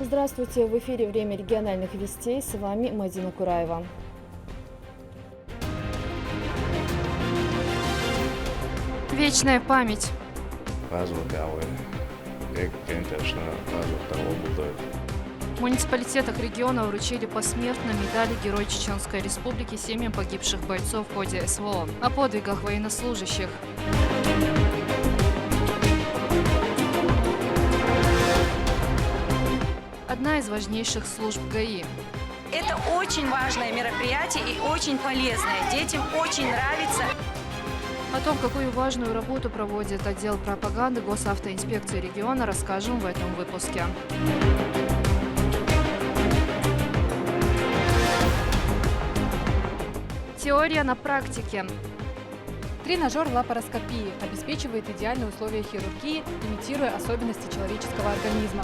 Здравствуйте, в эфире «Время региональных вестей», с вами Мадина Кураева. Вечная память. В муниципалитетах региона вручили посмертно медали Герой Чеченской Республики семьям погибших бойцов в ходе СВО. О подвигах военнослужащих. Одна из важнейших служб ГАИ. Это очень важное мероприятие и очень полезное. Детям очень нравится. О том, какую важную работу проводит отдел пропаганды Госавтоинспекции региона, расскажем в этом выпуске. Теория на практике. Тренажер лапароскопии обеспечивает идеальные условия хирургии, имитируя особенности человеческого организма.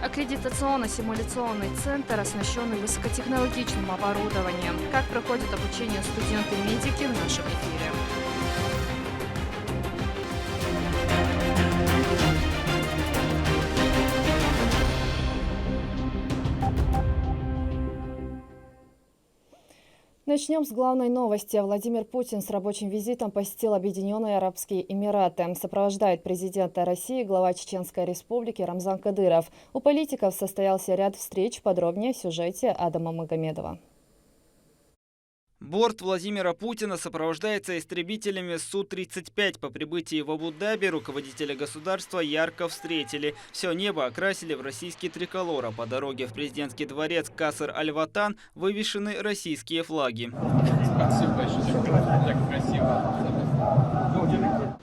Аккредитационно-симуляционный центр, оснащенный высокотехнологичным оборудованием. Как проходит обучение студенты-медики в нашем эфире. Начнем с главной новости. Владимир Путин с рабочим визитом посетил Объединенные Арабские Эмираты. Сопровождает президента России глава Чеченской Республики Рамзан Кадыров. У политиков состоялся ряд встреч. Подробнее в сюжете Адама Магомедова. Борт Владимира Путина сопровождается истребителями Су-35. По прибытии в Абу-Даби руководителя государства ярко встретили. Все небо окрасили в российский триколор, а по дороге в президентский дворец Каср-Аль-Ватан вывешены российские флаги. Спасибо большое. Так красиво.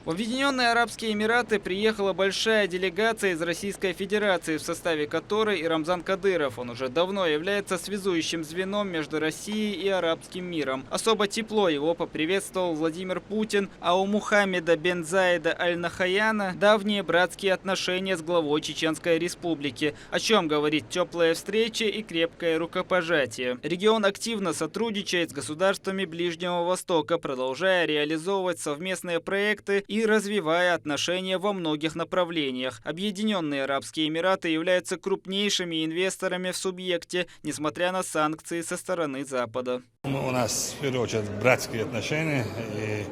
В Объединенные Арабские Эмираты приехала большая делегация из Российской Федерации, в составе которой и Рамзан Кадыров. Он уже давно является связующим звеном между Россией и арабским миром. Особо тепло его поприветствовал Владимир Путин, а у Мухаммеда бен Заида аль-Нахаяна давние братские отношения с главой Чеченской Республики, о чем говорит теплая встреча и крепкое рукопожатие. Регион активно сотрудничает с государствами Ближнего Востока, продолжая реализовывать совместные проекты и развивая отношения во многих направлениях. Объединенные Арабские Эмираты являются крупнейшими инвесторами в субъекте, несмотря на санкции со стороны Запада. У нас, в первую очередь, братские отношения, и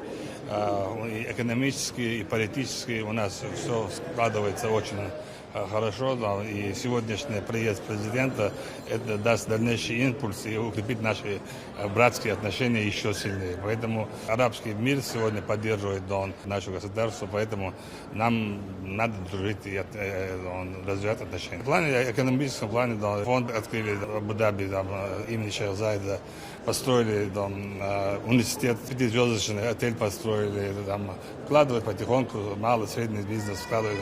экономические, и политические. У нас все складывается очень хорошо, да, и сегодняшний приезд президента это даст дальнейший импульс и укрепит наши братские отношения еще сильнее. Поэтому арабский мир сегодня поддерживает наше государство, поэтому нам надо дружить и развивать отношения. В плане экономическом плане фонд открыли в Абу-Даби имени Шейха Заида, построили университет, пятизвездочный отель построили, вкладывают потихоньку, малый, средний бизнес, вкладывают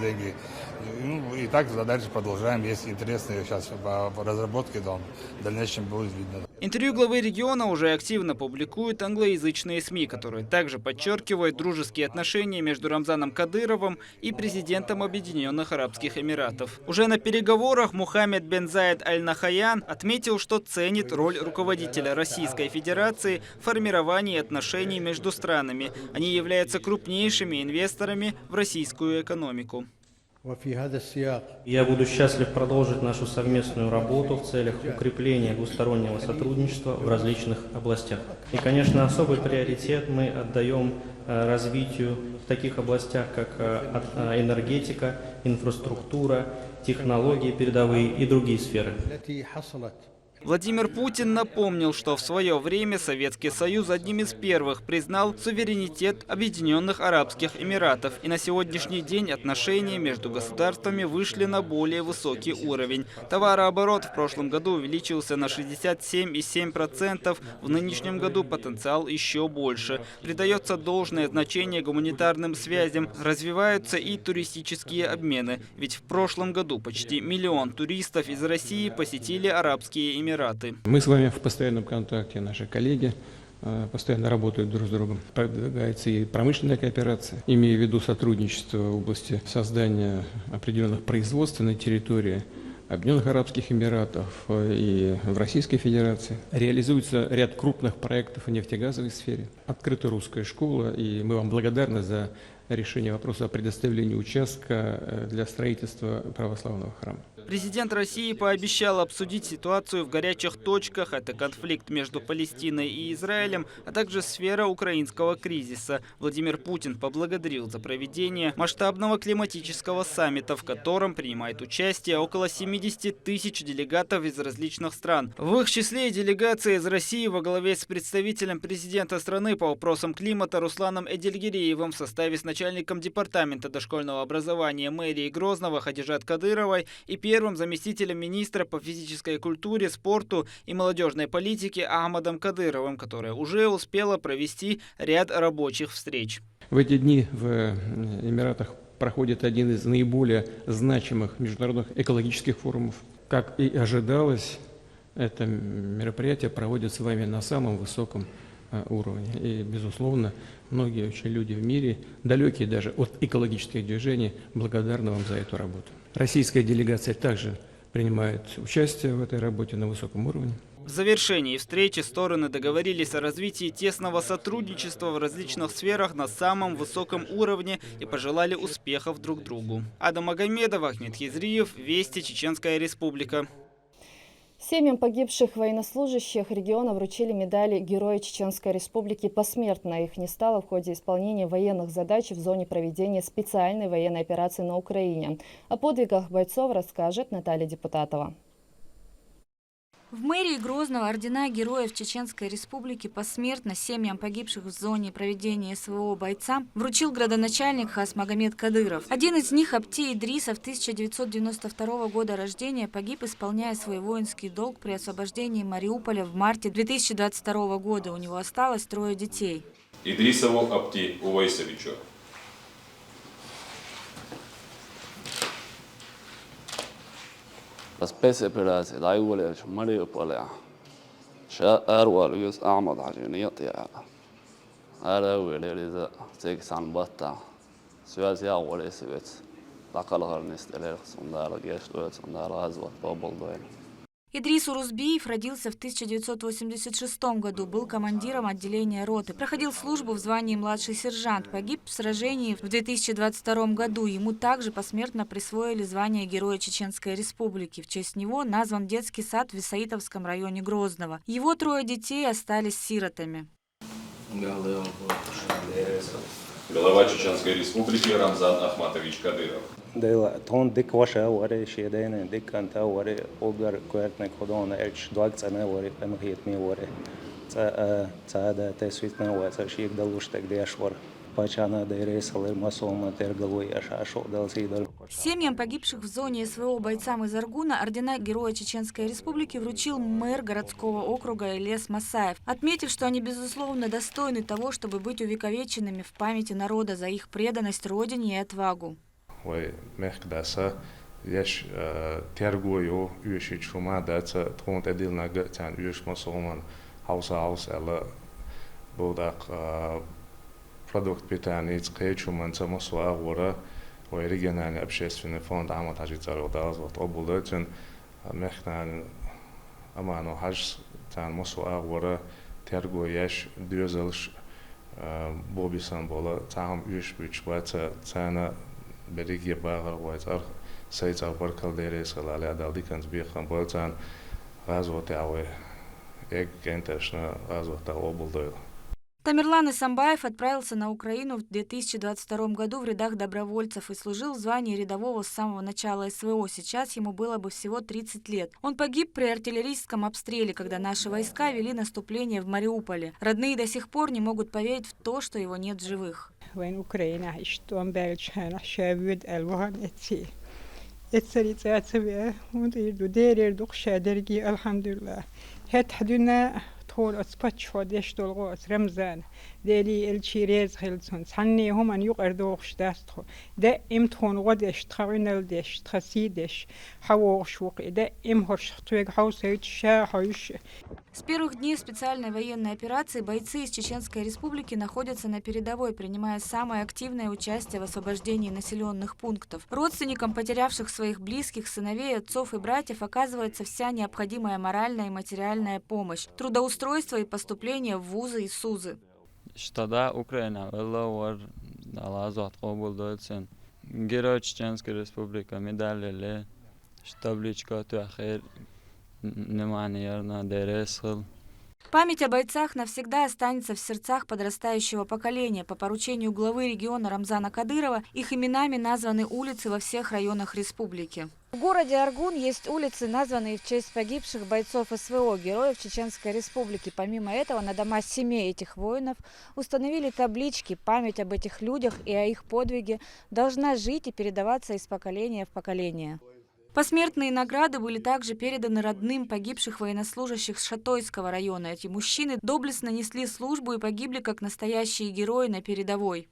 деньги. И так дальше продолжаем. Есть интересные сейчас по разработке, в дальнейшем будет видно. Интервью главы региона уже активно публикуют англоязычные СМИ, которые также подчеркивают дружеские отношения между Рамзаном Кадыровым и президентом Объединенных Арабских Эмиратов. Уже на переговорах Мухаммед бен Заид аль-Нахаян отметил, что ценит роль руководителя Российской Федерации в формировании отношений между странами. Они являются крупнейшими инвесторами в российскую экономику. Я буду счастлив продолжить нашу совместную работу в целях укрепления двустороннего сотрудничества в различных областях. И, конечно, особый приоритет мы отдаем развитию в таких областях, как энергетика, инфраструктура, технологии передовые и другие сферы. Владимир Путин напомнил, что в свое время Советский Союз одним из первых признал суверенитет Объединенных Арабских Эмиратов. И на сегодняшний день отношения между государствами вышли на более высокий уровень. Товарооборот в прошлом году увеличился на 67,7%. В нынешнем году потенциал еще больше. Придается должное значение гуманитарным связям. Развиваются и туристические обмены. Ведь в прошлом году почти 1 миллион туристов из России посетили Арабские Эмираты. Мы с вами в постоянном контакте, наши коллеги постоянно работают друг с другом. Продвигается и промышленная кооперация, имея в виду сотрудничество в области создания определенных производств на территории Объединенных Арабских Эмиратов и в Российской Федерации. Реализуется ряд крупных проектов в нефтегазовой сфере. Открыта русская школа, и мы вам благодарны за решение вопроса о предоставлении участка для строительства православного храма. Президент России пообещал обсудить ситуацию в горячих точках. Это конфликт между Палестиной и Израилем, а также сфера украинского кризиса. Владимир Путин поблагодарил за проведение масштабного климатического саммита, в котором принимает участие около 70 тысяч делегатов из различных стран. В их числе и делегация из России во главе с представителем президента страны по вопросам климата Русланом Эдельгереевым в составе с начальником департамента дошкольного образования мэрии Грозного Хадижат Кадыровой и первым заместителем министра по физической культуре, спорту и молодежной политике Ахмадом Кадыровым, которая уже успела провести ряд рабочих встреч. В эти дни в Эмиратах проходит один из наиболее значимых международных экологических форумов. Как и ожидалось, это мероприятие проводится с вами на самом высоком уровне. И, безусловно, многие очень люди в мире, далекие даже от экологических движений, благодарны вам за эту работу. Российская делегация также принимает участие в этой работе на высоком уровне. В завершении встречи стороны договорились о развитии тесного сотрудничества в различных сферах на самом высоком уровне и пожелали успехов друг другу. Адам Магомедов, Ахмед Хизриев, Вести, Чеченская Республика. Семьям погибших военнослужащих региона вручили медали Героя Чеченской Республики посмертно. Их не стало в ходе исполнения военных задач в зоне проведения специальной военной операции на Украине. О подвигах бойцов расскажет Наталья Депутатова. В мэрии Грозного ордена Героев Чеченской Республики посмертно семьям погибших в зоне проведения СВО бойцам вручил градоначальник Хасмагомед Кадыров. Один из них, Апти Идрисов, 1992 года рождения, погиб, исполняя свой воинский долг при освобождении Мариуполя в марте 2022 года. У него осталось 3 детей. Идрисову Апти Увайсовичу. Спеси операции дайволя Мариуполя. Шаарвал юс Ахмад Хажинiyatия. Аравелиза сексан бата. Связя волесвец. Такалгарнистелер сундара гешлует сундара азват бабалдоин. Идрис Урузбиев родился в 1986 году, был командиром отделения роты. Проходил службу в звании младший сержант. Погиб в сражении в 2022 году. Ему также посмертно присвоили звание Героя Чеченской Республики. В честь него назван детский сад в Висаитовском районе Грозного. Его 3 детей остались сиротами. Глава Чеченской Республики Рамзан Ахматович Кадыров. تون دک واشه واره شیدین دک انتا واره اوگر کویرت نکودان ارچ دوگ سنه واره پنهیت می واره تا تسویت نه واسه شیک دلوش تک دیش واره پچانه دیریسالر масома тергалуй ашашо далсидер. Семьям погибших в зоне СВО бойцам из Аргуна ордена Героя Чеченской Республики вручил мэр городского округа Ильяс Масаев, отметив, что они безусловно достойны того, чтобы быть увековеченными в памяти народа за их преданность родине и отвагу. Ой, мехдаса, яш тергою юши чума дата тронт эдилна гатан юш масоман хауса ала бодак продукт питания цкечуман самосва вора ой региональный общественный фонд Ахмад Хаджитаров вот обулдатен мехнан амано хаж тан масва вора тергою яш дюзелш бобисан бола там юш бич бата цана بريجي باغر ويتر سيتر بركل ديريس على دالدي كانت بيخان بولتان غازو تاوي эк кентешна غازو تاو булдой. Тамерлан Исамбаев отправился на Украину в 2022 году в рядах добровольцев и служил в звании рядового с самого начала СВО. Сейчас ему было бы всего 30 лет. Он погиб при артиллерийском обстреле, когда наши войска вели наступление в Мариуполе. Родные до сих пор не могут поверить в то, что его нет в живых. وين أوكرانيا اشتون بالشان شابود الوهن اتسي اتسري تاتبع ودير دير دقشة درجي الحمد لله هات حدنا طول أسبتش فديش دلغوس رمزان دالي الشيريز خلصون سني هم أن يقردوش داستخو دا امتحان غدش تخوينل دش تخسيدش حوش وقي دا امهرش تويق حوسيت شا حوش. С первых дней специальной военной операции бойцы из Чеченской Республики находятся на передовой, принимая самое активное участие в освобождении населенных пунктов. Родственникам потерявших своих близких, сыновей, отцов и братьев оказывается вся необходимая моральная и материальная помощь, трудоустройство и поступление в вузы и СУЗы. Штада Украина, Велловар, Алазат, Обулдойцен, Герой Чеченской Республики, медали табличка «Туахер», «Неманерна Дересхл». Память о бойцах навсегда останется в сердцах подрастающего поколения. По поручению главы региона Рамзана Кадырова их именами названы улицы во всех районах республики. В городе Аргун есть улицы, названные в честь погибших бойцов СВО, героев Чеченской Республики. Помимо этого, на дома семей этих воинов установили таблички. Память об этих людях и о их подвиге должна жить и передаваться из поколения в поколение. Посмертные награды были также переданы родным погибших военнослужащих с Шатойского района. Эти мужчины доблестно несли службу и погибли как настоящие герои на передовой.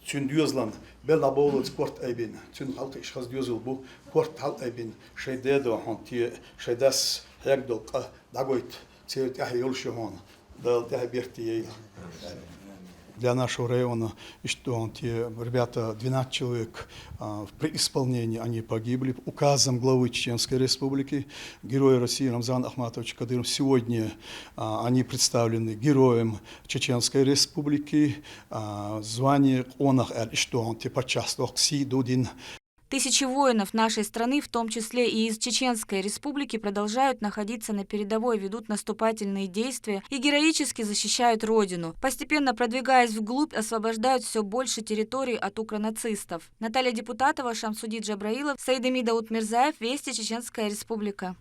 Tün düzlan bella bolu sport aybin tün halk işgaz düzül bu sport halk aybin şeyde de hanti şeydas hegdol dagoit цевет я йолшон да берти. Для нашего района, что ребята, 12 человек при исполнении, они погибли. Указом главы Чеченской Республики, героя России Рамзан Ахматович Кадыров, сегодня они представлены героем Чеченской Республики. Звание онах, что он почасток си дудин. Тысячи воинов нашей страны, в том числе и из Чеченской Республики, продолжают находиться на передовой, ведут наступательные действия и героически защищают родину. Постепенно продвигаясь вглубь, освобождают все больше территорий от укронацистов. Наталья Депутатова, Шамсуди Джабраилов, Саидами Даутмирзаев, Вести, Чеченская Республика.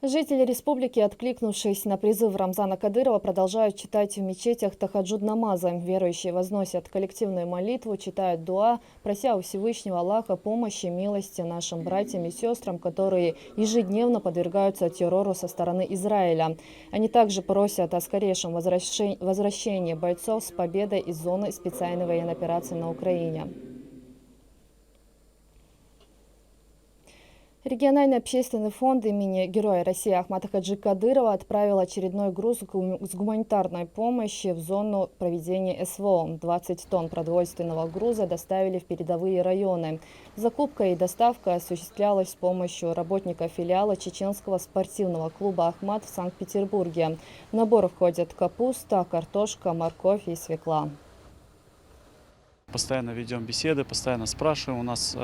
Жители республики, откликнувшись на призыв Рамзана Кадырова, продолжают читать в мечетях тахаджуд-намазы. Верующие возносят коллективную молитву, читают дуа, прося у Всевышнего Аллаха помощи и милости нашим братьям и сестрам, которые ежедневно подвергаются террору со стороны Израиля. Они также просят о скорейшем возвращении бойцов с победой из зоны специальной военной операции на Украине. Региональный общественный фонд имени Героя России Ахмата Хаджи Кадырова отправил очередной груз с гуманитарной помощи в зону проведения СВО. 20 тонн продовольственного груза доставили в передовые районы. Закупка и доставка осуществлялась с помощью работников филиала Чеченского спортивного клуба «Ахмат» в Санкт-Петербурге. В набор входят капуста, картошка, морковь и свекла. Постоянно ведем беседы, постоянно спрашиваем. У нас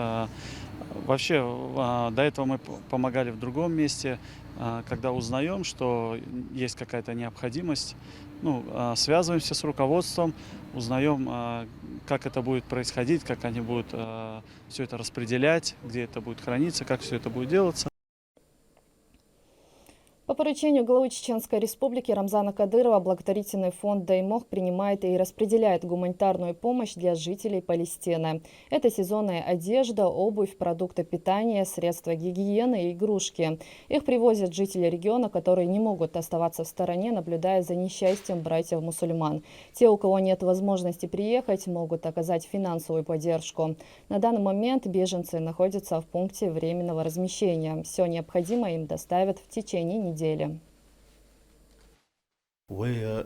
вообще до этого мы помогали в другом месте. Когда узнаем, что есть какая-то необходимость, связываемся с руководством, узнаем, как это будет происходить, как они будут все это распределять, где это будет храниться, как все это будет делаться. По поручению главы Чеченской Республики Рамзана Кадырова благотворительный фонд «Даймох» принимает и распределяет гуманитарную помощь для жителей Палестины. Это сезонная одежда, обувь, продукты питания, средства гигиены и игрушки. Их привозят жители региона, которые не могут оставаться в стороне, наблюдая за несчастьем братьев-мусульман. Те, у кого нет возможности приехать, могут оказать финансовую поддержку. На данный момент беженцы находятся в пункте временного размещения. Все необходимое им доставят в течение недели. وهي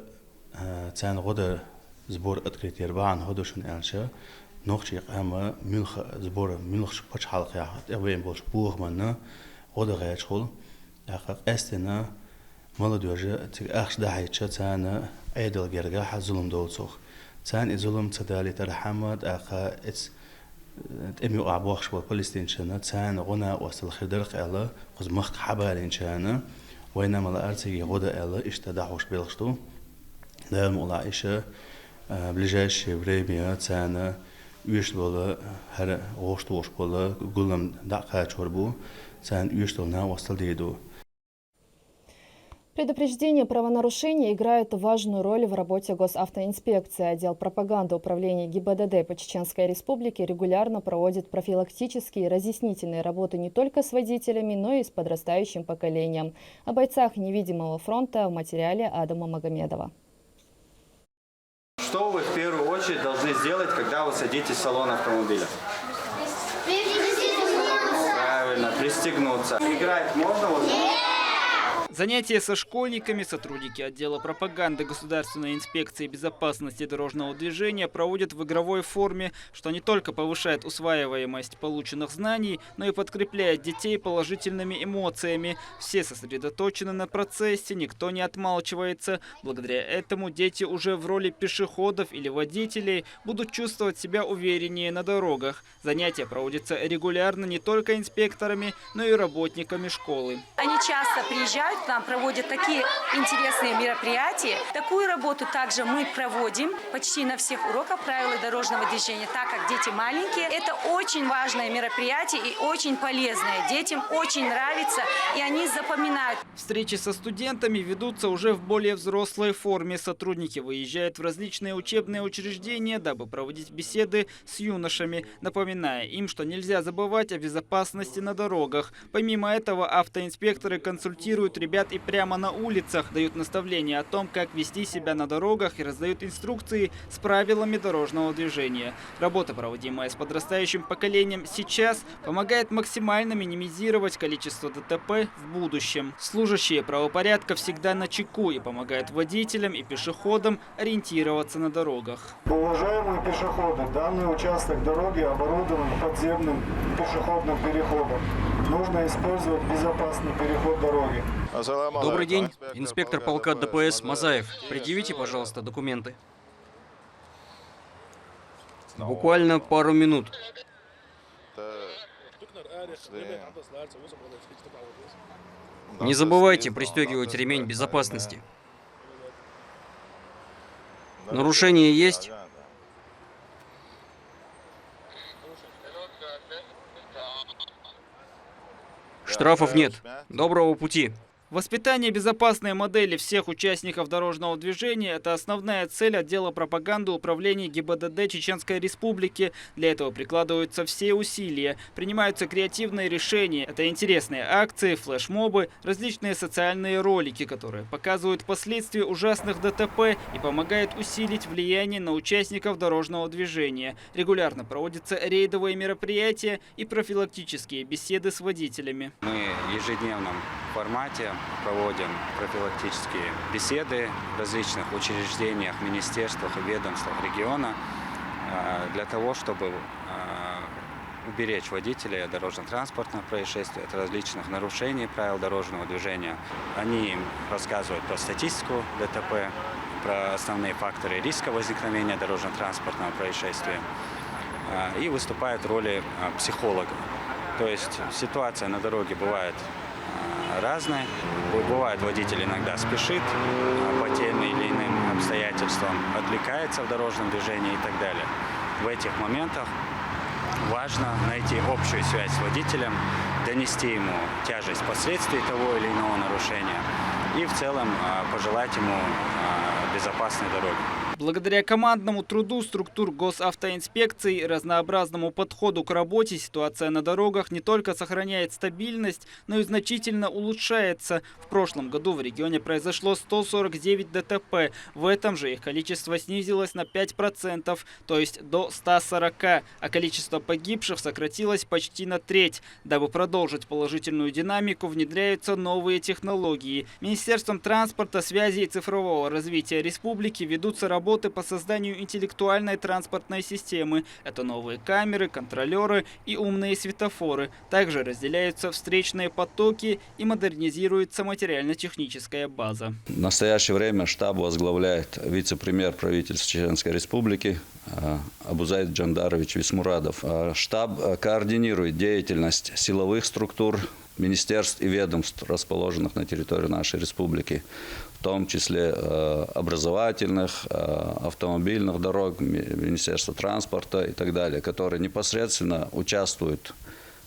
تان غدا زبور أتكريت يربعن هدوشن أنشا نقشي قام ملخ زبور ملخ شبش حلقة يحط أبين بولش بوخ منا غدا غير شغل أخذ أستنا ملد وجه تأخش ده هيتشا تان عيدل جرجاح ظلم دولسوخ تان الظلم تدالي ترحمت أخا إتس أمي وأعبوخش بالفلسطين شنا تان غنا وصل خدرق ألا خز مخ حبالين شنا وينما الأرضي غدا ألا إشتدعوش بلغشتو دائما ولا إيشه ближайшее время цена уйшла هر غوشتوش بولا قلنا دقة شربو цена уйшла на остальдеду. Предупреждение правонарушений играет важную роль в работе госавтоинспекции. Отдел пропаганды управления ГИБДД по Чеченской Республике регулярно проводит профилактические и разъяснительные работы не только с водителями, но и с подрастающим поколением. О бойцах невидимого фронта в материале Адама Магомедова. Что вы в первую очередь должны сделать, когда вы садитесь в салон автомобиля? Правильно, пристегнуться. Играть можно? Занятия со школьниками сотрудники отдела пропаганды Государственной инспекции безопасности дорожного движения проводят в игровой форме, что не только повышает усваиваемость полученных знаний, но и подкрепляет детей положительными эмоциями. Все сосредоточены на процессе, никто не отмалчивается. Благодаря этому дети уже в роли пешеходов или водителей будут чувствовать себя увереннее на дорогах. Занятия проводятся регулярно не только инспекторами, но и работниками школы. Они часто приезжают к нам, проводят такие интересные мероприятия. Такую работу также мы проводим почти на всех уроках правил дорожного движения, так как дети маленькие. Это очень важное мероприятие и очень полезное. Детям очень нравится, и они запоминают. Встречи со студентами ведутся уже в более взрослой форме. Сотрудники выезжают в различные учебные учреждения, дабы проводить беседы с юношами, напоминая им, что нельзя забывать о безопасности на дорогах. Помимо этого, автоинспекторы консультируют ребят и прямо на улицах, дают наставления о том, как вести себя на дорогах, и раздают инструкции с правилами дорожного движения. Работа, проводимая с подрастающим поколением сейчас, помогает максимально минимизировать количество ДТП в будущем. Служащие правопорядка всегда на чеку и помогают водителям и пешеходам ориентироваться на дорогах. Уважаемые пешеходы, данный участок дороги оборудован подземным пешеходным переходом. Нужно использовать безопасный переход дороги. Добрый день, инспектор полка ДПС Мазаев. Предъявите, пожалуйста, документы. Буквально пару минут. Не забывайте пристегивать ремень безопасности. Нарушение есть? Штрафов нет. Доброго пути. Воспитание безопасной модели всех участников дорожного движения – это основная цель отдела пропаганды управления ГИБДД Чеченской Республики. Для этого прикладываются все усилия. Принимаются креативные решения. Это интересные акции, флешмобы, различные социальные ролики, которые показывают последствия ужасных ДТП и помогают усилить влияние на участников дорожного движения. Регулярно проводятся рейдовые мероприятия и профилактические беседы с водителями. Мы в ежедневном формате проводим профилактические беседы в различных учреждениях, министерствах и ведомствах региона для того, чтобы уберечь водителей от дорожно-транспортных происшествий, от различных нарушений правил дорожного движения. Они им рассказывают про статистику ДТП, про основные факторы риска возникновения дорожно-транспортного происшествия и выступают в роли психолога. То есть ситуация на дороге бывает разные. Бывает, водитель иногда спешит по тем или иным обстоятельствам, отвлекается в дорожном движении и так далее. В этих моментах важно найти общую связь с водителем, донести ему тяжесть последствий того или иного нарушения и в целом пожелать ему безопасной дороги. Благодаря командному труду структур госавтоинспекции и разнообразному подходу к работе ситуация на дорогах не только сохраняет стабильность, но и значительно улучшается. В прошлом году в регионе произошло 149 ДТП. В этом же их количество снизилось на 5%, то есть до 140, а количество погибших сократилось почти на треть. Дабы продолжить положительную динамику, внедряются новые технологии. Министерством транспорта, связи и цифрового развития республики ведутся работы по созданию интеллектуальной транспортной системы. Это новые камеры, контролеры и умные светофоры. Также разделяются встречные потоки и модернизируется материально-техническая база. В настоящее время штаб возглавляет вице-премьер правительства Чеченской Республики Абузайд Джандарович Висмурадов. Штаб координирует деятельность силовых структур, министерств и ведомств, расположенных на территории нашей республики, в том числе образовательных, автомобильных дорог, Министерства транспорта и так далее, которые непосредственно участвуют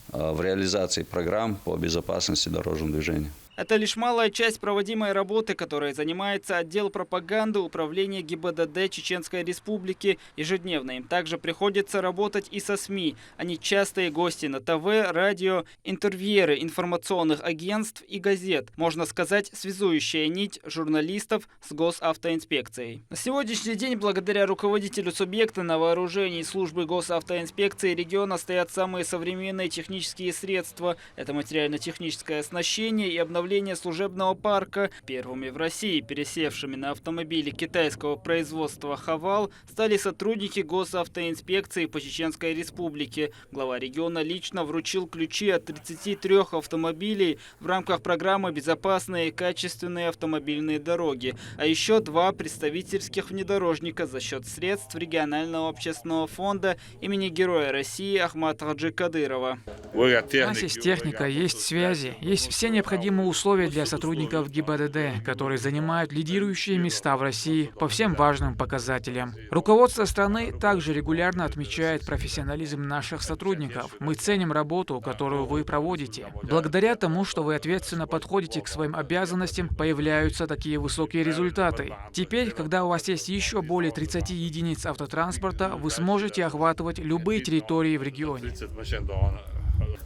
в реализации программ по безопасности дорожного движения. Это лишь малая часть проводимой работы, которой занимается отдел пропаганды управления ГИБДД Чеченской Республики. Ежедневно им также приходится работать и со СМИ. Они частые гости на ТВ, радио, интервьюеры информационных агентств и газет. Можно сказать, связующая нить журналистов с госавтоинспекцией. На сегодняшний день, благодаря руководителю субъекта на вооружении службы госавтоинспекции региона стоят самые современные технические средства. Это материально-техническое оснащение и обновление обновления служебного парка. Первыми в России, пересевшими на автомобили китайского производства «Хавал», стали сотрудники госавтоинспекции по Чеченской Республике. Глава региона лично вручил ключи от 33 автомобилей в рамках программы «Безопасные и качественные автомобильные дороги», а еще 2 представительских внедорожника за счет средств регионального общественного фонда имени Героя России Ахмата Хаджи Кадырова. У нас есть техника, есть связи, есть все необходимые условия для сотрудников ГИБДД, которые занимают лидирующие места в России по всем важным показателям. Руководство страны также регулярно отмечает профессионализм наших сотрудников. Мы ценим работу, которую вы проводите. Благодаря тому, что вы ответственно подходите к своим обязанностям, появляются такие высокие результаты. Теперь, когда у вас есть еще более 30 единиц автотранспорта, вы сможете охватывать любые территории в регионе.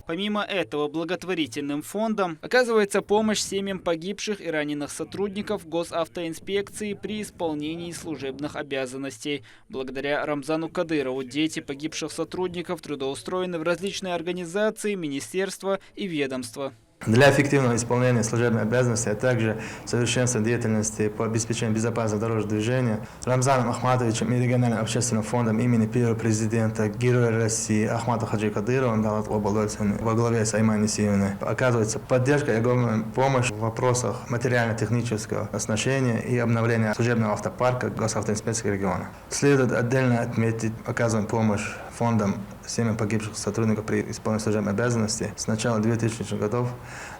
Помимо этого, благотворительным фондом оказывается помощь семьям погибших и раненых сотрудников госавтоинспекции при исполнении служебных обязанностей. Благодаря Рамзану Кадырову дети погибших сотрудников трудоустроены в различные организации, министерства и ведомства. Для эффективного исполнения служебной обязанности, а также совершенствования деятельности по обеспечению безопасного дорожного движения Рамзаном Ахматовичем и региональным общественным фондом имени первого президента Героя России Ахмата Хаджи Кадырова во главе с Айман Нисиевной оказывается поддержка и огромная помощь в вопросах материально-технического оснащения и обновления служебного автопарка госавтоинспекции региона. Следует отдельно отметить оказанную помощь фондом семьям погибших сотрудников при исполнении служебной обязанности с начала 2000-х годов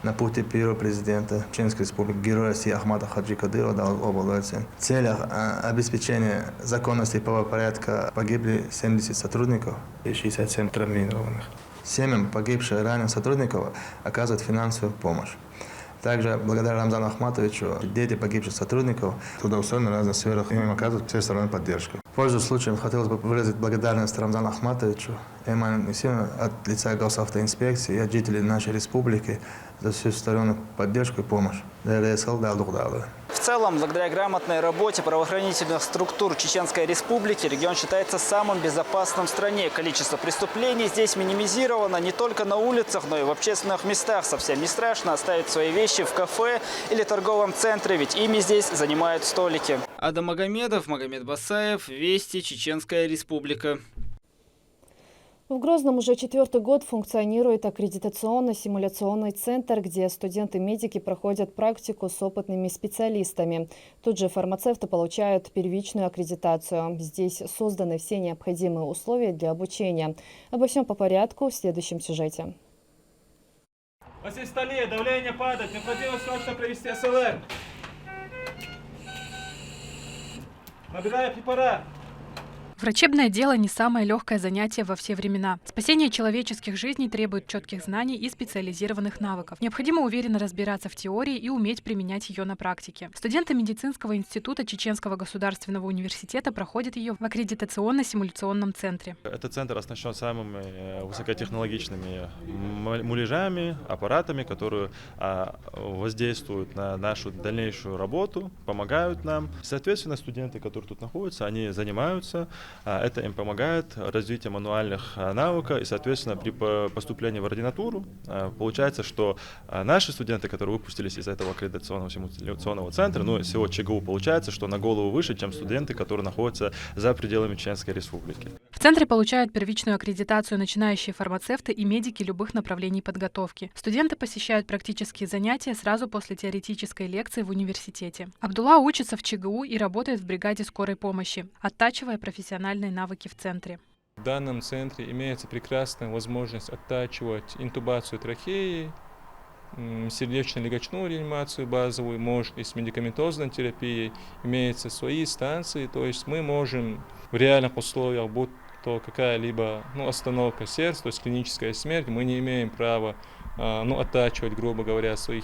на пути первого президента Чеченской Республики Героя России Ахмата Хаджи Кадырова в целях обеспечения законности и правопорядка погибли 70 сотрудников и 67 травмированных. Семьям погибших и раненых сотрудников оказывают финансовую помощь. Также благодаря Рамзану Ахматовичу дети погибших сотрудников трудоустроены в разных сферах, им оказывают всестороннюю поддержку. Пользуясь случаем, хотелось бы выразить благодарность Рамзану Ахматовичу и Айману Нисиевне от лица госавтоинспекции и от жителей нашей республики за всестороннюю поддержку и помощь. В целом, благодаря грамотной работе правоохранительных структур Чеченской Республики, регион считается самым безопасным в стране. Количество преступлений здесь минимизировано не только на улицах, но и в общественных местах. Совсем не страшно оставить свои вещи в кафе или торговом центре, ведь ими здесь занимают столики. Адам Магомедов, Магомед Басаев, Вести, Чеченская Республика. В Грозном уже 4-й год функционирует аккредитационно-симуляционный центр, где студенты-медики проходят практику с опытными специалистами. Тут же фармацевты получают первичную аккредитацию. Здесь созданы все необходимые условия для обучения. Обо всем по порядку в следующем сюжете. У вас есть столе, давление падает, необходимо срочно провести СЛР. Набираю препарат. Врачебное дело не самое легкое занятие во все времена. Спасение человеческих жизней требует четких знаний и специализированных навыков. Необходимо уверенно разбираться в теории и уметь применять ее на практике. Студенты медицинского института Чеченского государственного университета проходят ее в аккредитационно-симуляционном центре. Этот центр оснащен самыми высокотехнологичными муляжами, аппаратами, которые воздействуют на нашу дальнейшую работу, помогают нам. Соответственно, студенты, которые тут находятся, они занимаются. Это им помогает развитию мануальных навыков и, соответственно, при поступлении в ординатуру получается, что наши студенты, которые выпустились из этого аккредитационного симуляционного центра, ну, всего ЧГУ, получается, что на голову выше, чем студенты, которые находятся за пределами Чеченской Республики. В центре получают первичную аккредитацию начинающие фармацевты и медики любых направлений подготовки. Студенты посещают практические занятия сразу после теоретической лекции в университете. Абдулла учится в ЧГУ и работает в бригаде скорой помощи, оттачивая профессиональные навыки в центре. В данном центре имеется прекрасная возможность оттачивать интубацию трахеи, сердечно-легочную реанимацию базовую, может и с медикаментозной терапией. Имеются свои станции, то есть мы можем в реальных условиях, будь то какая-либо остановка сердца, то есть клиническая смерть, мы не имеем права оттачивать, грубо говоря, свои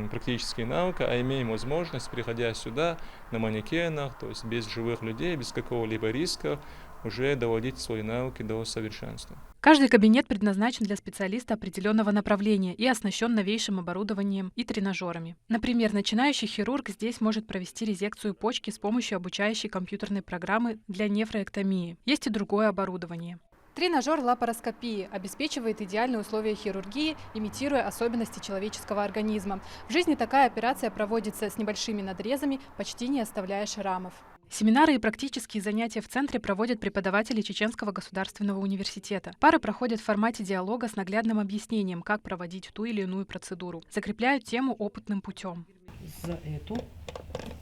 практические навыки, а имеем возможность, приходя сюда на манекенах, то есть без живых людей, без какого-либо риска, уже доводить свои навыки до совершенства. Каждый кабинет предназначен для специалиста определенного направления и оснащен новейшим оборудованием и тренажерами. Например, начинающий хирург здесь может провести резекцию почки с помощью обучающей компьютерной программы для нефроэктомии. Есть и другое оборудование. Тренажер лапароскопии обеспечивает идеальные условия хирургии, имитируя особенности человеческого организма. В жизни такая операция проводится с небольшими надрезами, почти не оставляя шрамов. Семинары и практические занятия в центре проводят преподаватели Чеченского государственного университета. Пары проходят в формате диалога с наглядным объяснением, как проводить ту или иную процедуру. Закрепляют тему опытным путем. За эту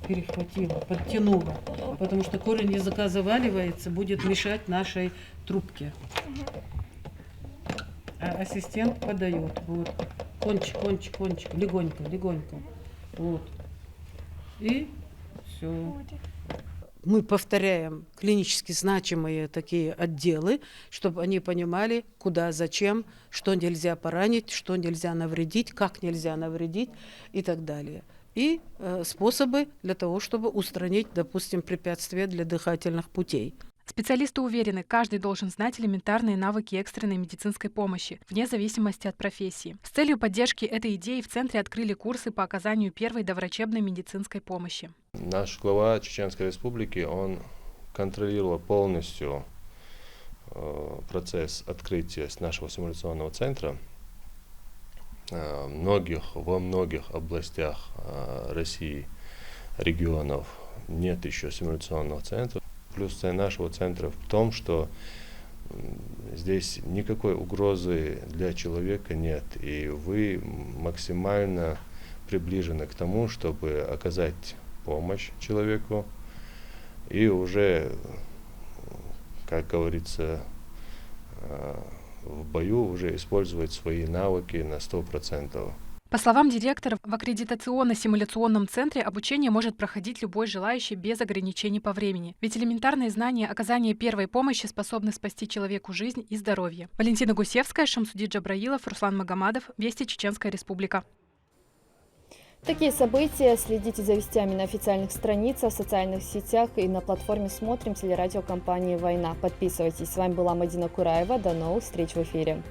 перехватила, подтянула, потому что корень языка заваливается, будет мешать нашей трубке. А ассистент подает. Вот. Кончик, кончик, кончик. Легонько, легонько. Вот. И все. Мы повторяем клинически значимые такие отделы, чтобы они понимали, куда, зачем, что нельзя поранить, что нельзя навредить, как нельзя навредить и так далее. И способы для того, чтобы устранить, допустим, препятствия для дыхательных путей. Специалисты уверены, каждый должен знать элементарные навыки экстренной медицинской помощи, вне зависимости от профессии. С целью поддержки этой идеи в центре открыли курсы по оказанию первой доврачебной медицинской помощи. Наш глава Чеченской Республики, он контролировал полностью процесс открытия нашего симуляционного центра. Во многих областях России, регионов нет еще симуляционного центра. Плюс нашего центра в том, что здесь никакой угрозы для человека нет, и вы максимально приближены к тому, чтобы оказать помощь человеку и уже, как говорится, в бою уже использовать свои навыки на 100%. По словам директора, в аккредитационно-симуляционном центре обучение может проходить любой желающий без ограничений по времени. Ведь элементарные знания оказания первой помощи способны спасти человеку жизнь и здоровье. Валентина Гусевская, Шамсуди Джабраилов, Руслан Магомадов. Вести, Чеченская Республика. Такие события следите за вестями на официальных страницах, в социальных сетях и на платформе «Смотрим» телерадиокомпании «Война». Подписывайтесь. С вами была Мадина Кураева. До новых встреч в эфире.